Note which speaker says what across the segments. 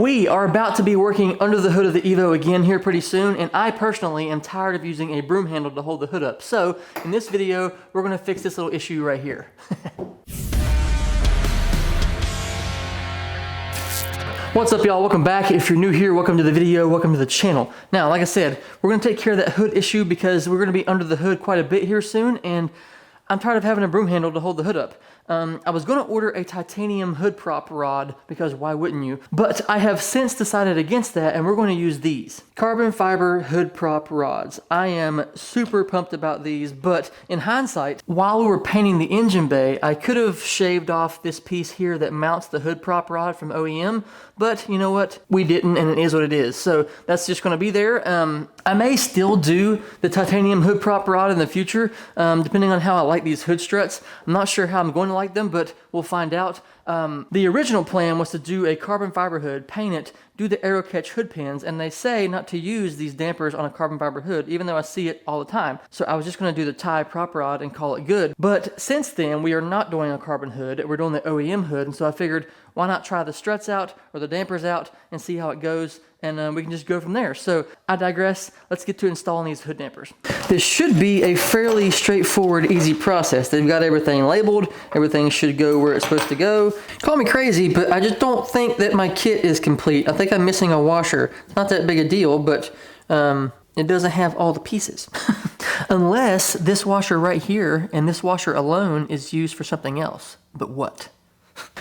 Speaker 1: We are about to be working under the hood of the Evo again here pretty soon, and I personally am tired of using a broom handle to hold the hood up. So in this video, we're gonna fix this little issue right here. What's up, y'all? Welcome back. If you're new here, welcome to the video, welcome to the channel. Now, like I said, we're gonna take care of that hood issue because we're gonna be under the hood quite a bit here soon, and I'm tired of having a broom handle to hold the hood up. I was going to order a titanium hood prop rod because why wouldn't you? But I have since decided against that, and we're going to use these carbon fiber hood prop rods. I am super pumped about these, but in hindsight, while we were painting the engine bay, I could have shaved off this piece here that mounts the hood prop rod from OEM, but you know what? We didn't, and it is what it is. So that's just going to be there. I may still do the titanium hood prop rod in the future, depending on how I like these hood struts. I'm not sure how I'm going to like them, but we'll find out. The original plan was to do a carbon fiber hood, paint it, do the arrow catch hood pins, and they say not to use these dampers on a carbon fiber hood, even though I see it all the time. So I was just going to do the tie prop rod and call it good. But since then, we are not doing a carbon hood, we're doing the OEM hood, and so I figured, why not try the struts out or the dampers out and see how it goes, and we can just go from there. So I digress. Let's get to installing these hood dampers. This should be a fairly straightforward, easy process. They've got everything labeled. Everything should go where it's supposed to go. Call me crazy, but I just don't think that my kit is complete. I think I'm missing a washer. It's not that big a deal, but it doesn't have all the pieces. Unless this washer right here and this washer alone is used for something else. But what?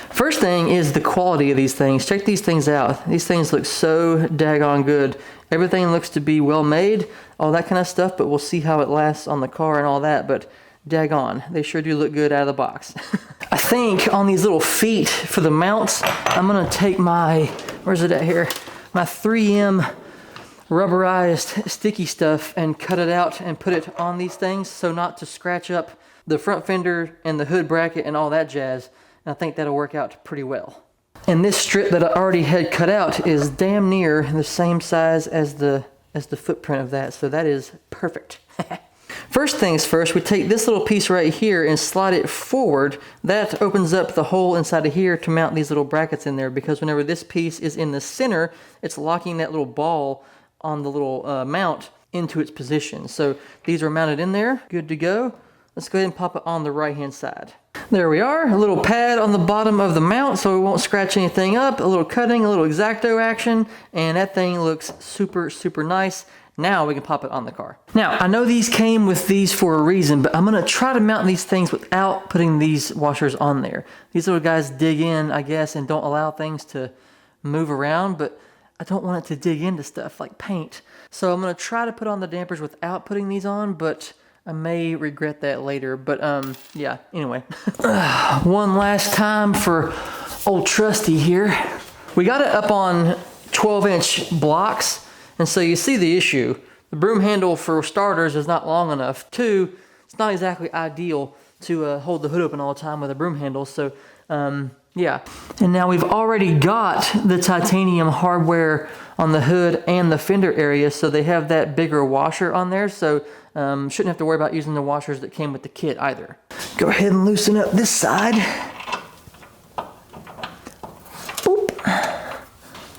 Speaker 1: First thing is the quality of these things. Check these things out. These things look so daggone good. Everything looks to be well made, all that kind of stuff, but we'll see how it lasts on the car and all that, but daggone, they sure do look good out of the box. I think on these little feet for the mounts, I'm gonna take my, where's it at here? My 3M rubberized sticky stuff and cut it out and put it on these things so not to scratch up the front fender and the hood bracket and all that jazz. I think that'll work out pretty well. And this strip that I already had cut out is damn near the same size as the footprint of that, so that is perfect. First things first, we take this little piece right here and slide it forward. That opens up the hole inside of here to mount these little brackets in there, because whenever this piece is in the center, it's locking that little ball on the little mount into its position. So these are mounted in there, good to go. Let's go ahead and pop it on the right-hand side. There we are, a little pad on the bottom of the mount so it won't scratch anything up, a little cutting, a little X-Acto action, and that thing looks super, super nice. Now we can pop it on the car. Now, I know these came with these for a reason, but I'm gonna try to mount these things without putting these washers on there. These little guys dig in, I guess, and don't allow things to move around, but I don't want it to dig into stuff like paint. So I'm gonna try to put on the dampers without putting these on, but I may regret that later, but yeah, anyway. One last time for old Trusty here. We got it up on 12-inch blocks, and so you see the issue. The broom handle, for starters, is not long enough. Two, it's not exactly ideal to hold the hood open all the time with a broom handle, so yeah. And now we've already got the titanium hardware on the hood and the fender area, so they have that bigger washer on there, so shouldn't have to worry about using the washers that came with the kit either. Go ahead and loosen up this side. Boop.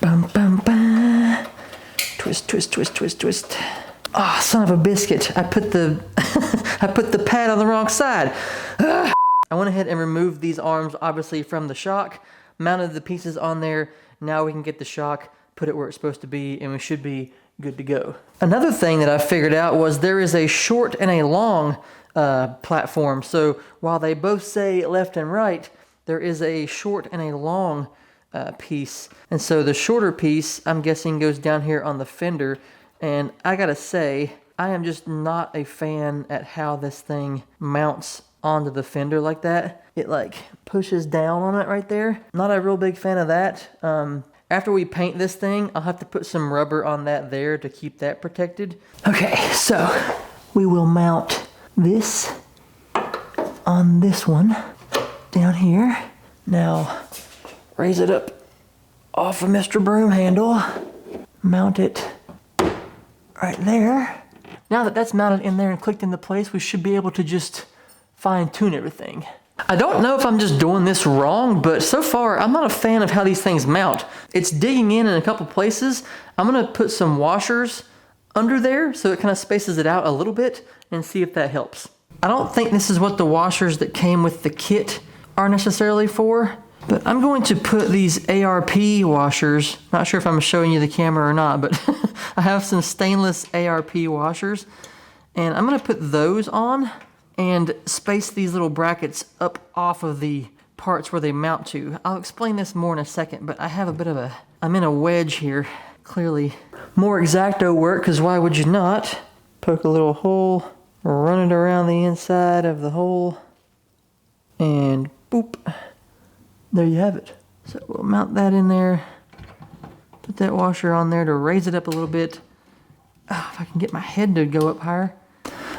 Speaker 1: Bum, bum, bum. Twist, twist, twist, twist, twist. Ah, oh, son of a biscuit. I put the I put the pad on the wrong side. Ah. I went ahead and removed these arms, obviously, from the shock, mounted the pieces on there. Now we can get the shock, put it where it's supposed to be, and we should be good to go. Another thing that I figured out was there is a short and a long platform. So while they both say left and right, there is a short and a long piece. And so the shorter piece, I'm guessing, goes down here on the fender. And I gotta say, I am just not a fan at how this thing mounts onto the fender like that. It like pushes down on it right there. Not a real big fan of that. After we paint this thing, I'll have to put some rubber on that there to keep that protected. Okay, so we will mount this on this one down here. Now, raise it up off of Mr. Broom Handle. Mount it right there. Now that that's mounted in there and clicked into place, we should be able to just fine-tune everything. I don't know if I'm just doing this wrong, but so far I'm not a fan of how these things mount. It's digging in a couple places. I'm gonna put some washers under there so it kind of spaces it out a little bit and see if that helps. I don't think this is what the washers that came with the kit are necessarily for, but I'm going to put these ARP washers, not sure if I'm showing you the camera or not, but I have some stainless ARP washers, and I'm gonna put those on and space these little brackets up off of the parts where they mount to. I'll explain this more in a second, but I have a bit of I'm in a wedge here, clearly. More X-Acto work, because why would you not? Poke a little hole, run it around the inside of the hole, and boop. There you have it. So we'll mount that in there, put that washer on there to raise it up a little bit. Oh, if I can get my head to go up higher.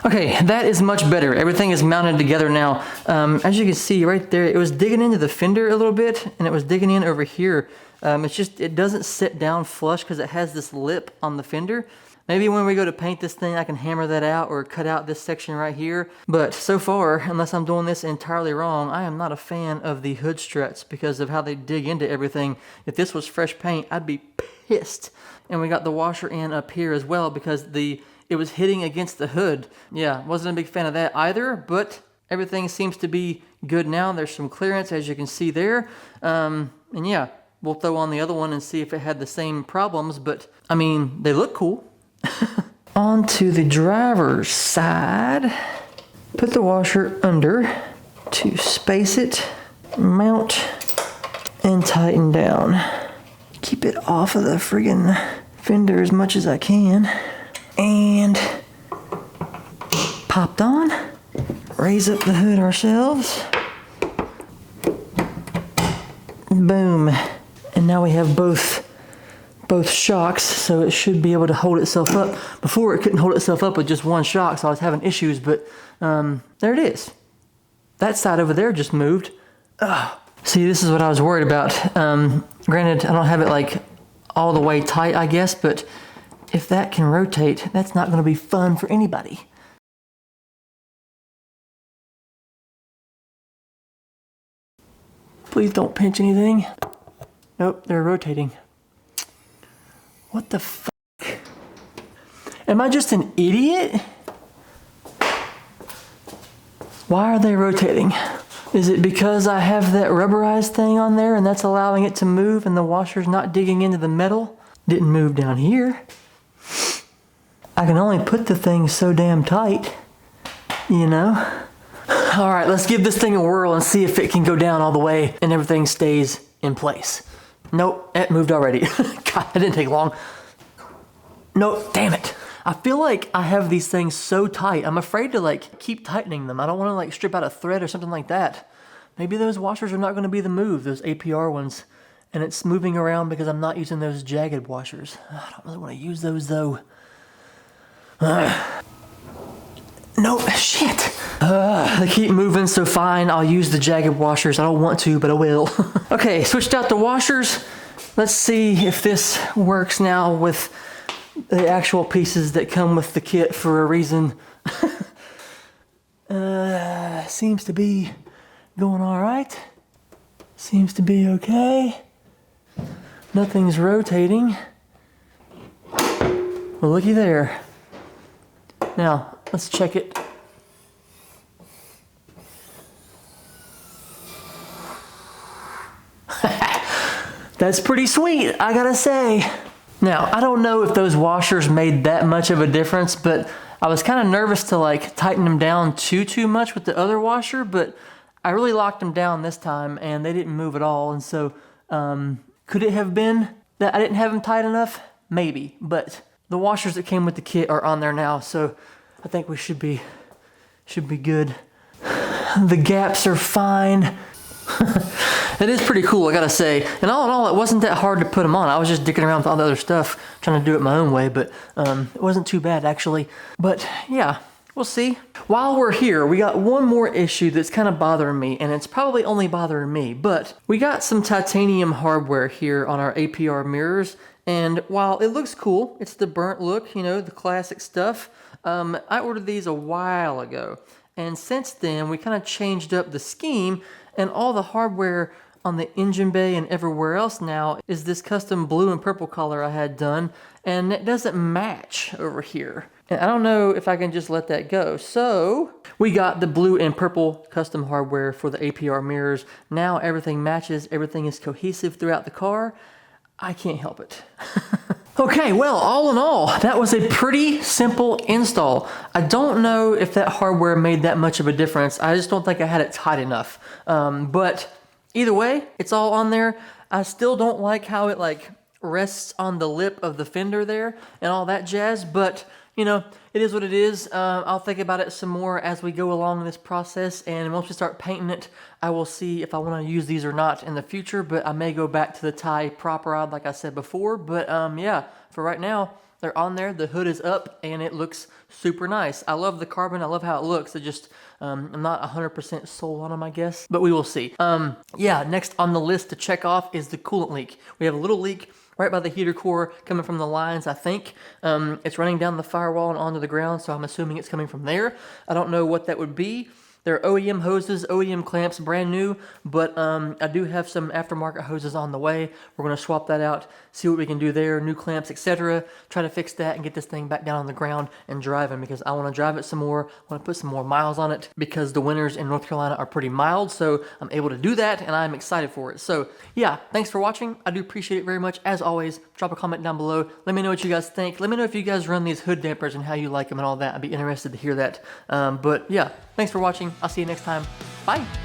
Speaker 1: Okay, that is much better. Everything is mounted together now. As you can see right there, it was digging into the fender a little bit, and it was digging in over here. It doesn't sit down flush because it has this lip on the fender. Maybe when we go to paint this thing, I can hammer that out or cut out this section right here. But so far, unless I'm doing this entirely wrong, I am not a fan of the hood struts because of how they dig into everything. If this was fresh paint, I'd be pissed. And we got the washer in up here as well because it was hitting against the hood. Yeah, wasn't a big fan of that either, but everything seems to be good now. There's some clearance, as you can see there. And yeah, we'll throw on the other one and see if it had the same problems, but I mean, they look cool. On to the driver's side. Put the washer under to space it, mount, and tighten down. Keep it off of the friggin' fender as much as I can. And popped on. Raise up the hood ourselves. Boom. And now we have both shocks, so it should be able to hold itself up. Before it couldn't hold itself up with just one shock, so I was having issues, but there it is. That side over there just moved. Ugh. See, this is what I was worried about. Granted, I don't have it like all the way tight, I guess, but if that can rotate, that's not going to be fun for anybody. Please don't pinch anything. Nope, they're rotating. What the fuck? Am I just an idiot? Why are they rotating? Is it because I have that rubberized thing on there and that's allowing it to move and the washer's not digging into the metal? Didn't move down here. I can only put the thing so damn tight, you know? All right, let's give this thing a whirl and see if it can go down all the way and everything stays in place. Nope, it moved already. God, it didn't take long. Nope, damn it. I feel like I have these things so tight. I'm afraid to like keep tightening them. I don't want to like strip out a thread or something like that. Maybe those washers are not going to be the move, those APR ones. And it's moving around because I'm not using those jagged washers. I don't really want to use those though. Nope, shit. They keep moving, so fine. I'll use the jagged washers. I don't want to, but I will. Okay, switched out the washers. Let's see if this works now with the actual pieces that come with the kit for a reason. Seems to be going all right. Seems to be okay. Nothing's rotating. Well, looky there. Now, let's check it. That's pretty sweet, I gotta say. Now, I don't know if those washers made that much of a difference, but I was kind of nervous to like tighten them down too much with the other washer, but I really locked them down this time and they didn't move at all. And so, could it have been that I didn't have them tight enough? Maybe, but the washers that came with the kit are on there now, so I think we should be good. The gaps are fine. It is pretty cool, I gotta say. And all in all, it wasn't that hard to put them on. I was just dicking around with all the other stuff, trying to do it my own way, but it wasn't too bad actually. But yeah, we'll see. While we're here, we got one more issue that's kind of bothering me, and it's probably only bothering me, but we got some titanium hardware here on our APR mirrors, and while it looks cool, it's the burnt look, you know, the classic stuff. I ordered these a while ago, And since then, we kind of changed up the scheme, and all the hardware on the engine bay and everywhere else now is this custom blue and purple color I had done, and it doesn't match over here. And I don't know if I can just let that go. So we got the blue and purple custom hardware for the APR mirrors. Now everything matches, everything is cohesive throughout the car. I can't help it. Okay, well, all in all, that was a pretty simple install. I don't know if that hardware made that much of a difference. I just don't think I had it tight enough. But either way, it's all on there. I still don't like how it like rests on the lip of the fender there and all that jazz, but you know, it is what it is. I'll think about it some more as we go along this process, and once we start painting it, I will see if I want to use these or not in the future, but I may go back to the tie prop rod like I said before. But yeah, for right now, they're on there, the hood is up, and it looks super nice. I love the carbon, I love how it looks. It just, I'm not 100% sold on them, I guess, but we will see. Yeah, next on the list to check off is the coolant leak. We have a little leak right by the heater core coming from the lines, I think. It's running down the firewall and onto the ground, so I'm assuming it's coming from there. I don't know what that would be. They're OEM hoses, OEM clamps, brand new, but I do have some aftermarket hoses on the way. We're going to swap that out, see what we can do there, new clamps, etc. Try to fix that and get this thing back down on the ground and driving, because I want to drive it some more. I want to put some more miles on it because the winters in North Carolina are pretty mild, so I'm able to do that, and I'm excited for it. So yeah, thanks for watching. I do appreciate it very much. As always, drop a comment down below. Let me know what you guys think. Let me know if you guys run these hood dampers and how you like them and all that. I'd be interested to hear that. But yeah, thanks for watching. I'll see you next time. Bye.